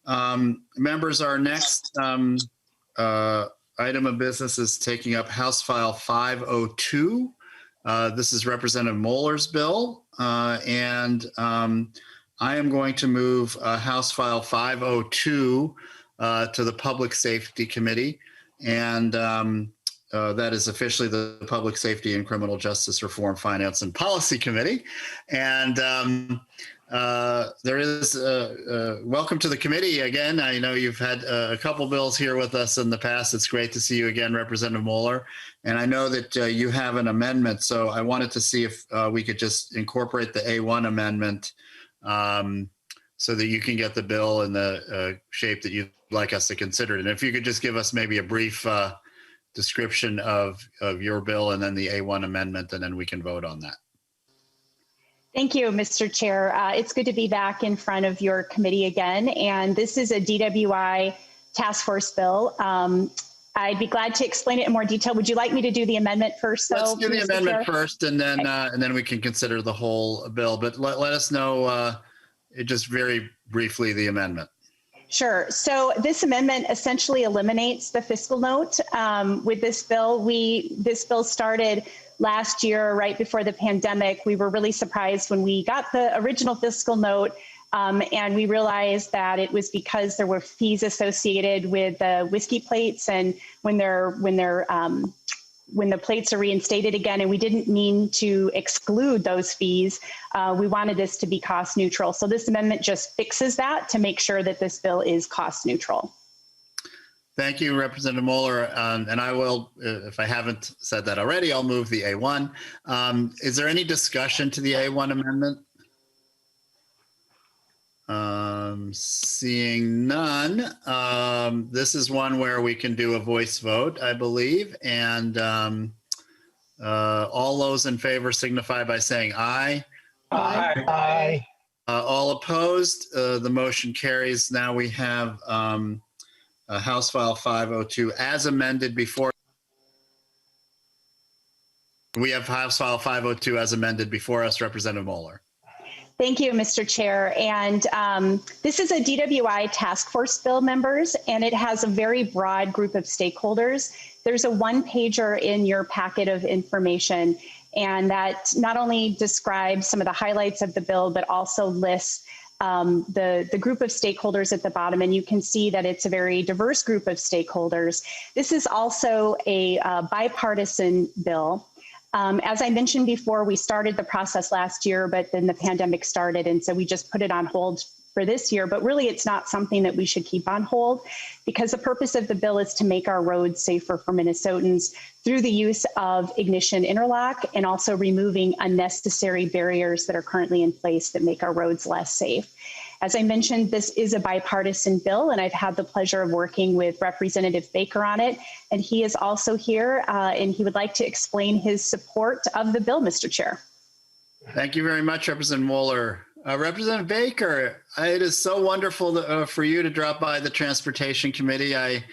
Members, our next item of business is taking up House File 502. This is Representative Moeller's bill, and I am going to move House File 502 to the Public Safety Committee, and that is officially the Public Safety and Criminal Justice Reform, Finance, and Policy Committee. And there is welcome to the committee again. I know you've had a couple bills here with us in the past. It's great to see you again, Representative Moeller. And I know that you have an amendment, so I wanted to see if we could just incorporate the A1 amendment so that you can get the bill in the shape that you'd like us to consider it. And if you could just give us maybe a brief description of your bill and then the A1 amendment, and then we can vote on that. Thank you, Mr. Chair. It's good to be back in front of your committee again. And this is a DWI task force bill. I'd be glad to explain it in more detail. Would you like me to do the amendment first? Let's do the amendment first, and then we can consider the whole bill. But let us know just very briefly the amendment. Sure. So this amendment essentially eliminates the fiscal note. With this bill, this bill started last year, right before the pandemic. We were really surprised when we got the original fiscal note, and we realized that it was because there were fees associated with the whiskey plates, and when the plates are reinstated again, and we didn't mean to exclude those fees. We wanted this to be cost neutral. So this amendment just fixes that to make sure that this bill is cost neutral. Thank you, Representative Moeller. And I will, if I haven't said that already, I'll move the A1. Is there any discussion to the A1 amendment? Seeing none, this is one where we can do a voice vote, I believe. And all those in favor signify by saying aye. Aye. Aye. All opposed, the motion carries. Now we have House File 502 as amended before. We have House File 502 as amended before us, Representative Moeller. Thank you, Mr. Chair. And this is a DWI task force bill, members, and it has a very broad group of stakeholders. There's a one-pager in your packet of information, and that not only describes some of the highlights of the bill, but also lists the group of stakeholders at the bottom, and you can see that it's a very diverse group of stakeholders. This is also a bipartisan bill. As I mentioned before, we started the process last year, but then the pandemic started, and so we just put it on hold for this year. But really, it's not something that we should keep on hold, because the purpose of the bill is to make our roads safer for Minnesotans through the use of ignition interlock and also removing unnecessary barriers that are currently in place that make our roads less safe. As I mentioned, this is a bipartisan bill, and I've had the pleasure of working with Representative Baker on it, and he is also here, and he would like to explain his support of the bill, Mr. Chair. Thank you very much, Representative Moeller. Representative Baker, it is so wonderful for you to drop by the Transportation Committee. I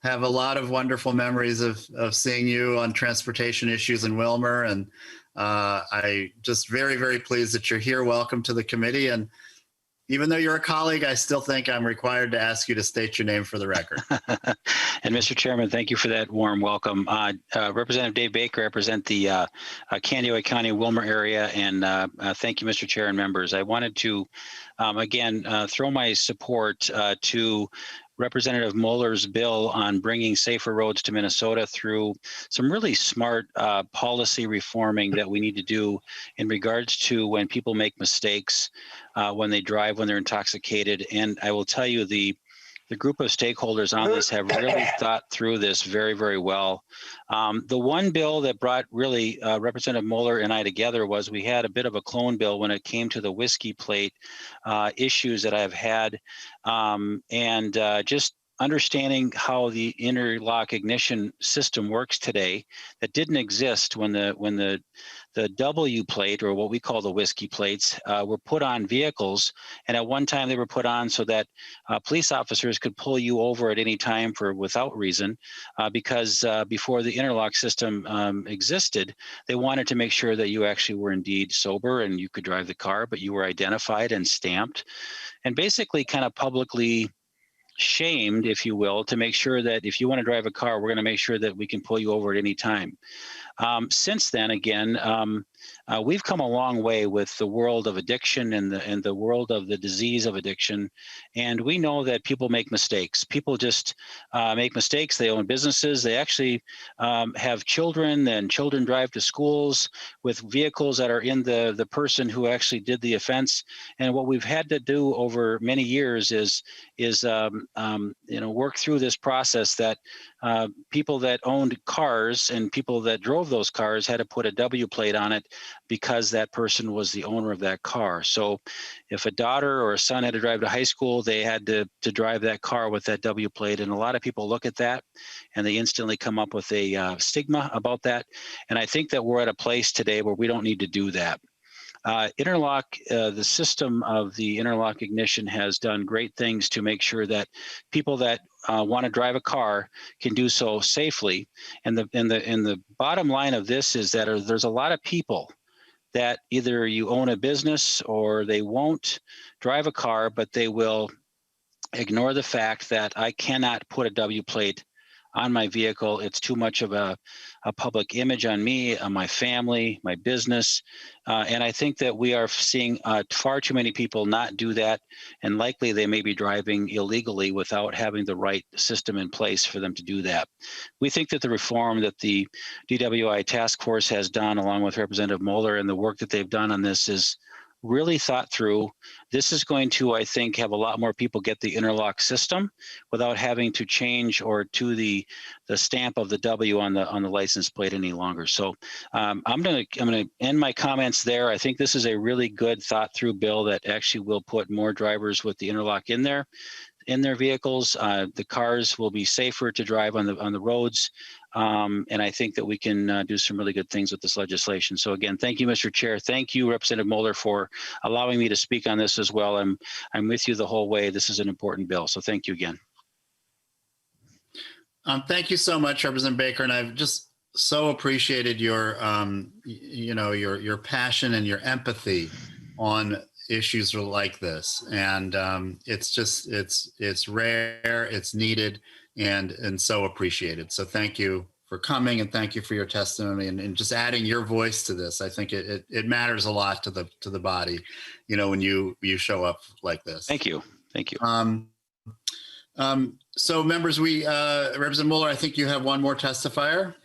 have a lot of wonderful memories of seeing you on transportation issues in Wilmer, and I just very, very pleased that you're here. Welcome to the committee. And even though you're a colleague, I still think I'm required to ask you to state your name for the record. And Mr. Chairman, thank you for that warm welcome. Representative Dave Baker, I represent the Candioi County, Wilmer area, and thank you, Mr. Chair and members. I wanted to, again, throw my support to Representative Moeller's bill on bringing safer roads to Minnesota through some really smart policy reforming that we need to do in regards to when people make mistakes, when they drive, when they're intoxicated. And I will tell you, the group of stakeholders on this have really thought through this very, very well. The one bill that brought really Representative Moeller and I together was we had a bit of a clone bill when it came to the whiskey plate issues that I've had, and just understanding how the interlock ignition system works today that didn't exist when the W plate, or what we call the whiskey plates, were put on vehicles. And at one time they were put on so that police officers could pull you over at any time without reason, because before the interlock system existed, they wanted to make sure that you actually were indeed sober and you could drive the car, but you were identified and stamped, and basically kind of publicly shamed, if you will, to make sure that if you want to drive a car, we're going to make sure that we can pull you over at any time. Since then, again, we've come a long way with the world of addiction and the world of the disease of addiction, and we know that people make mistakes. People just make mistakes. They own businesses. They actually have children, and children drive to schools with vehicles that are in the person who actually did the offense. And what we've had to do over many years is work through this process that people that owned cars and people that drove those cars had to put a W plate on it because that person was the owner of that car. So if a daughter or a son had to drive to high school, they had to drive that car with that W plate. And a lot of people look at that and they instantly come up with a stigma about that. And I think that we're at a place today where we don't need to do that. Interlock, the system of the interlock ignition has done great things to make sure that people that want to drive a car can do so safely. And the bottom line of this is that there's a lot of people that either you own a business or they won't drive a car, but they will ignore the fact that I cannot put a W plate on my vehicle. It's too much of a public image on me, on my family, my business. And I think that we are seeing far too many people not do that. And likely they may be driving illegally without having the right system in place for them to do that. We think that the reform that the DWI task force has done, along with Representative Moeller, and the work that they've done on this is really thought through. This is going to, I think, have a lot more people get the interlock system without having to change or to the stamp of the W on the license plate any longer. So I'm going to end my comments there. I think this is a really good thought through bill that actually will put more drivers with the interlock in their vehicles. The cars will be safer to drive on the roads. And I think that we can do some really good things with this legislation. So again, thank you, Mr. Chair. Thank you, Representative Moeller, for allowing me to speak on this as well. I'm with you the whole way. This is an important bill. So thank you again. Thank you so much, Representative Baker. And I've just so appreciated your, your passion and your empathy on issues like this. And it's rare, it's needed, and so appreciated. So thank you for coming, and thank you for your testimony and just adding your voice to this. I think it matters a lot to the body, when you show up like this. Thank you. So members, Representative Mueller, I think you have one more testifier.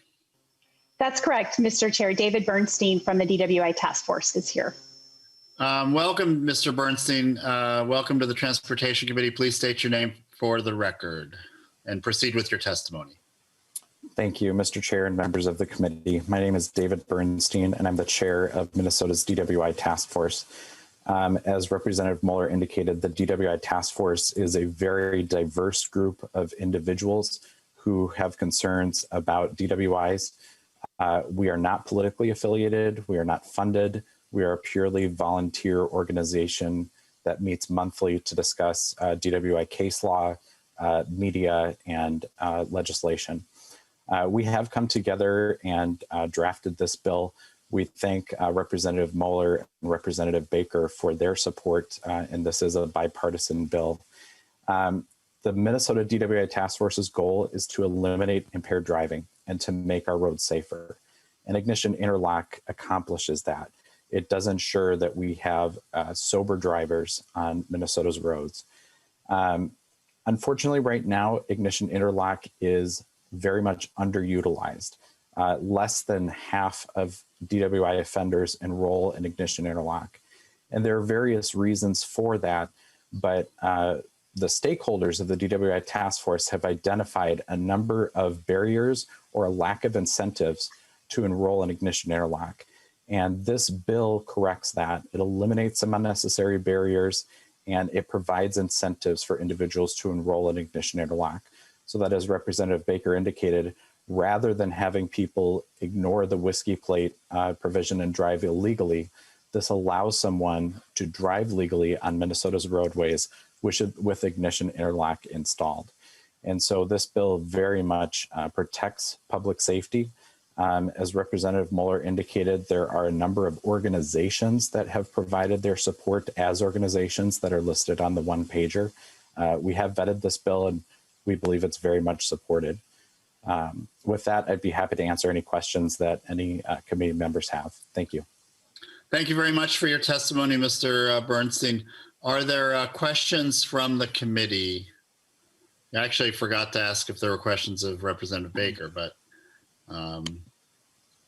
That's correct, Mr. Chair. David Bernstein from the DWI Task Force is here. Welcome, Mr. Bernstein. Welcome to the Transportation Committee. Please state your name for the record and proceed with your testimony. Thank you, Mr. Chair and members of the committee. My name is David Bernstein, and I'm the chair of Minnesota's DWI Task Force. As Representative Mueller indicated, the DWI Task Force is a very diverse group of individuals who have concerns about DWIs. We are not politically affiliated. We are not funded. We are a purely volunteer organization that meets monthly to discuss DWI case law, media, and legislation. We have come together and drafted this bill. We thank Representative Mueller and Representative Baker for their support, and this is a bipartisan bill. The Minnesota DWI Task Force's goal is to eliminate impaired driving and to make our roads safer. And Ignition Interlock accomplishes that. It does ensure that we have sober drivers on Minnesota's roads. Unfortunately, right now, Ignition Interlock is very much underutilized. Less than half of DWI offenders enroll in Ignition Interlock. And there are various reasons for that, but the stakeholders of the DWI Task Force have identified a number of barriers or a lack of incentives to enroll in Ignition Interlock. And this bill corrects that. It eliminates some unnecessary barriers, and it provides incentives for individuals to enroll in Ignition Interlock. So that, as Representative Baker indicated, rather than having people ignore the whiskey plate provision and drive illegally, this allows someone to drive legally on Minnesota's roadways with Ignition Interlock installed. And so this bill very much protects public safety. As Representative Mueller indicated, there are a number of organizations that have provided their support as organizations that are listed on the one-pager. We have vetted this bill and we believe it's very much supported. With that, I'd be happy to answer any questions that any committee members have. Thank you. Thank you very much for your testimony, Mr. Bernstein. Are there questions from the committee? I actually forgot to ask if there were questions of Representative Baker, but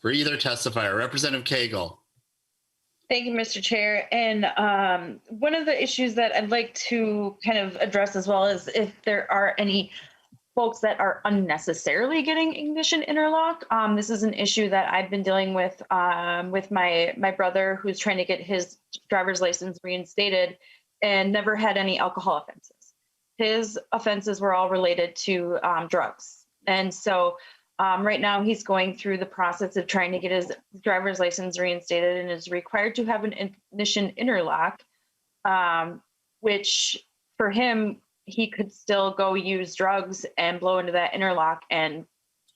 for either testifier, Representative Cagle. Thank you, Mr. Chair. And one of the issues that I'd like to kind of address as well is if there are any folks that are unnecessarily getting ignition interlock. This is an issue that I've been dealing with my brother, who's trying to get his driver's license reinstated and never had any alcohol offenses. His offenses were all related to drugs. And so right now he's going through the process of trying to get his driver's license reinstated and is required to have an ignition interlock, which for him, he could still go use drugs and blow into that interlock and,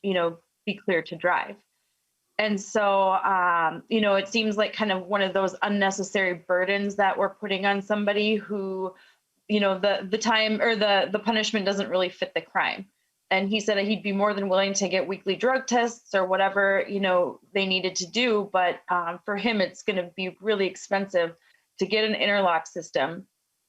be clear to drive. And so, it seems like kind of one of those unnecessary burdens that we're putting on somebody who, the time or the punishment doesn't really fit the crime. And he said that he'd be more than willing to get weekly drug tests or whatever, they needed to do. But for him, it's going to be really expensive to get an interlock system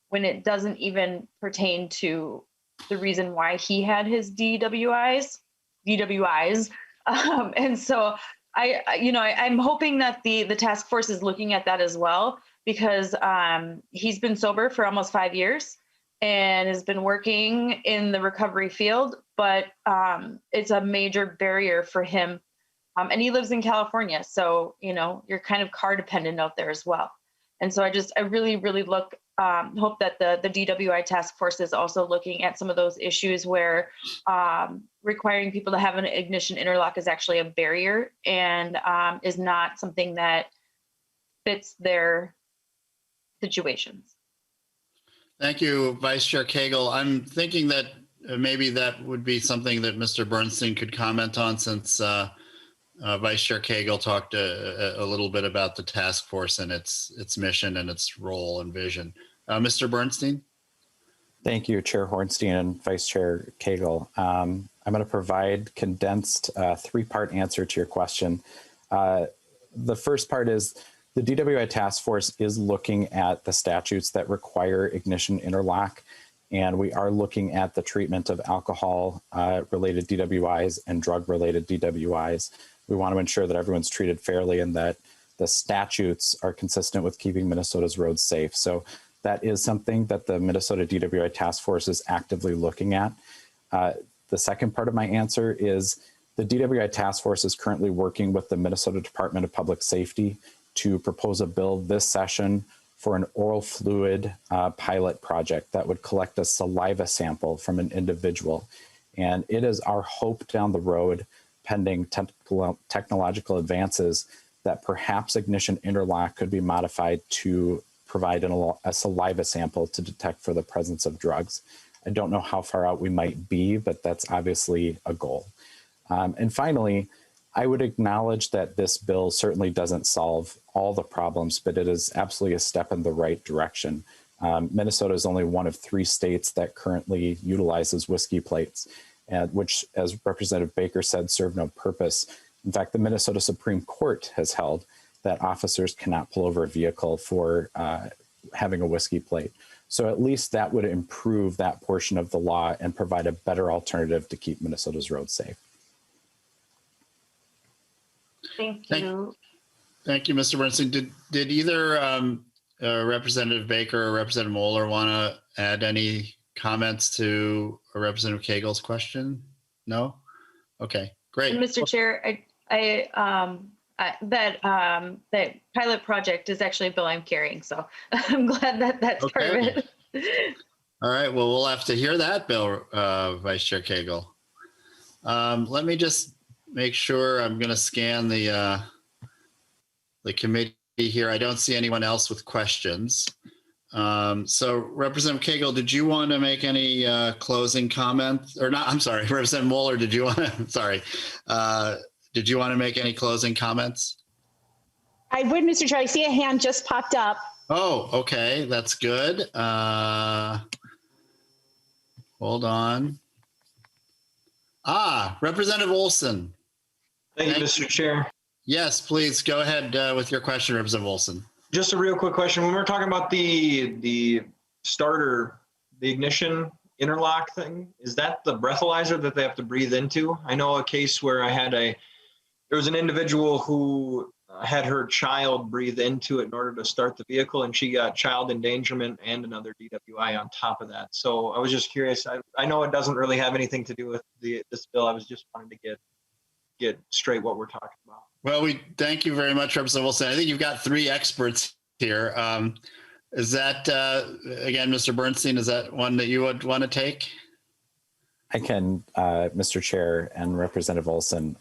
when it doesn't even pertain to the reason why he had his DWIs. And so I'm hoping that the task force is looking at that as well, because he's been sober for almost 5 years and has been working in the recovery field, but it's a major barrier for him. And he lives in California. So, you're kind of car dependent out there as well. And so I really, really hope that the DWI task force is also looking at some of those issues where requiring people to have an ignition interlock is actually a barrier and is not something that fits their situations. Thank you, Vice Chair Cagle. I'm thinking that maybe that would be something that Mr. Bernstein could comment on, since Vice Chair Cagle talked a little bit about the task force and its mission and its role and vision. Mr. Bernstein? Thank you, Chair Hornstein and Vice Chair Cagle. I'm going to provide condensed three-part answer to your question. The first part is the DWI task force is looking at the statutes that require ignition interlock, and we are looking at the treatment of alcohol-related DWIs and drug-related DWIs. We want to ensure that everyone's treated fairly and that the statutes are consistent with keeping Minnesota's roads safe. So that is something that the Minnesota DWI task force is actively looking at. The second part of my answer is the DWI task force is currently working with the Minnesota Department of Public Safety to propose a bill this session for an oral fluid pilot project that would collect a saliva sample from an individual. And it is our hope down the road, pending technological advances, that perhaps ignition interlock could be modified to provide a saliva sample to detect for the presence of drugs. I don't know how far out we might be, but that's obviously a goal. And finally, I would acknowledge that this bill certainly doesn't solve all the problems, but it is absolutely a step in the right direction. Minnesota is only one of 3 states that currently utilizes whiskey plates, which, as Representative Baker said, serve no purpose. In fact, the Minnesota Supreme Court has held that officers cannot pull over a vehicle for having a whiskey plate. So at least that would improve that portion of the law and provide a better alternative to keep Minnesota's roads safe. Thank you. Thank you, Mr. Bernstein. Did either Representative Baker or Representative Moeller want to add any comments to Representative Cagle's question? No? Okay, great. And Mr. Chair, that pilot project is actually a bill I'm carrying, so I'm glad that that's part of it. All right, well, we'll have to hear that bill, Vice Chair Cagle. Let me just make sure. I'm going to scan the committee here. I don't see anyone else with questions. So Representative Cagle, did you want to make any closing comments? Or not, I'm sorry, Representative Moeller, did you want to, did you want to make any closing comments? I would, Mr. Chair. I see a hand just popped up. Oh, okay, that's good. Hold on. Representative Olson. Thank you, Mr. Chair. Yes, please go ahead with your question, Representative Olson. Just a real quick question. When we're talking about the starter, the ignition interlock thing, is that the breathalyzer that they have to breathe into? I know a case where there was an individual who had her child breathe into it in order to start the vehicle, and she got child endangerment and another DWI on top of that. So I was just curious. I know it doesn't really have anything to do with this bill. I was just wanting to get straight what we're talking about. Well, we thank you very much, Representative Wilson. I think you've got three experts here. Is that, again, Mr. Bernstein, is that one that you would want to take? I can, Mr. Chair and Representative Olson.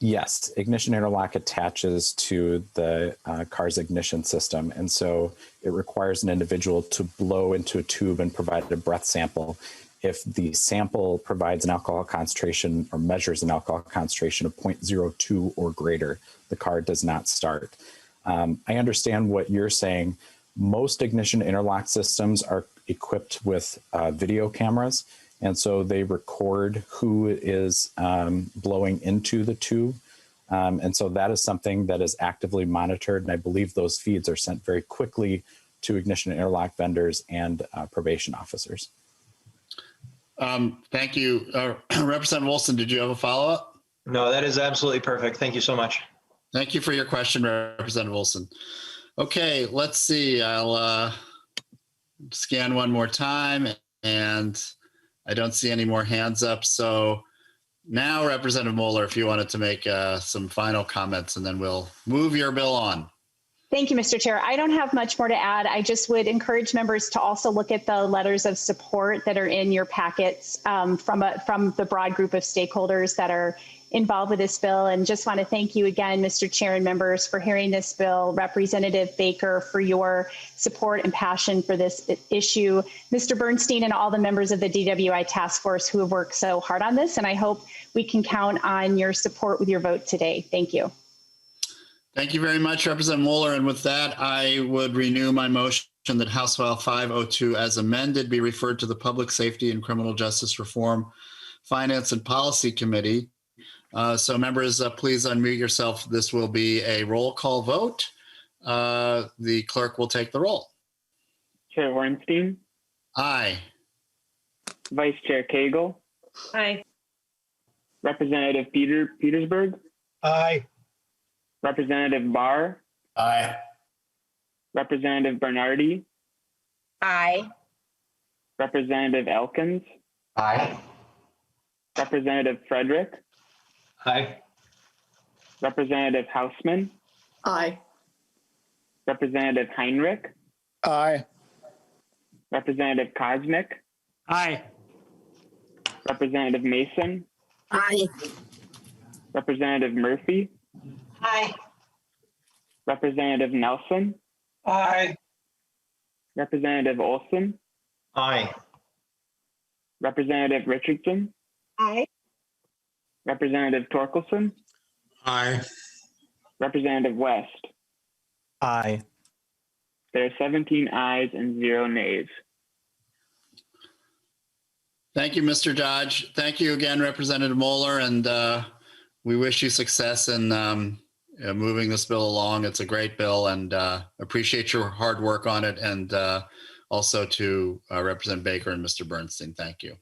Yes, ignition interlock attaches to the car's ignition system. And so it requires an individual to blow into a tube and provide a breath sample. If the sample provides an alcohol concentration or measures an alcohol concentration of 0.02 or greater, the car does not start. I understand what you're saying. Most ignition interlock systems are equipped with video cameras, and so they record who is blowing into the tube. And so that is something that is actively monitored, and I believe those feeds are sent very quickly to ignition interlock vendors and probation officers. Thank you. Representative Wilson, did you have a follow-up? No, that is absolutely perfect. Thank you so much. Thank you for your question, Representative Wilson. Okay, let's see. I'll scan one more time, and I don't see any more hands up. So now, Representative Moeller, if you wanted to make some final comments, and then we'll move your bill on. Thank you, Mr. Chair. I don't have much more to add. I just would encourage members to also look at the letters of support that are in your packets from the broad group of stakeholders that are involved with this bill. And just want to thank you again, Mr. Chair and members, for hearing this bill. Representative Baker, for your support and passion for this issue. Mr. Bernstein and all the members of the DWI task force who have worked so hard on this. And I hope we can count on your support with your vote today. Thank you. Thank you very much, Representative Moeller. And with that, I would renew my motion that House File 502 as amended be referred to the Public Safety and Criminal Justice Reform Finance and Policy Committee. So members, please unmute yourself. This will be a roll call vote. The clerk will take the roll. Chair Ornstein. Aye. Vice Chair Cagle. Aye. Representative Petersburg. Aye. Representative Barr. Aye. Representative Bernardi. Aye. Representative Elkins. Aye. Representative Frederick. Aye. Representative Hausman. Aye. Representative Heinrich. Aye. Representative Kosnick. Aye. Representative Mason. Aye. Representative Murphy. Aye. Representative Nelson. Aye. Representative Olson. Aye. Representative Richardson. Aye. Representative Torkelson. Aye. Representative West. Aye. There are 17 ayes and 0 nays. Thank you, Mr. Dodge. Thank you again, Representative Moeller, and we wish you success in moving this bill along. It's a great bill, and appreciate your hard work on it, and also to Representative Baker and Mr. Bernstein. Thank you.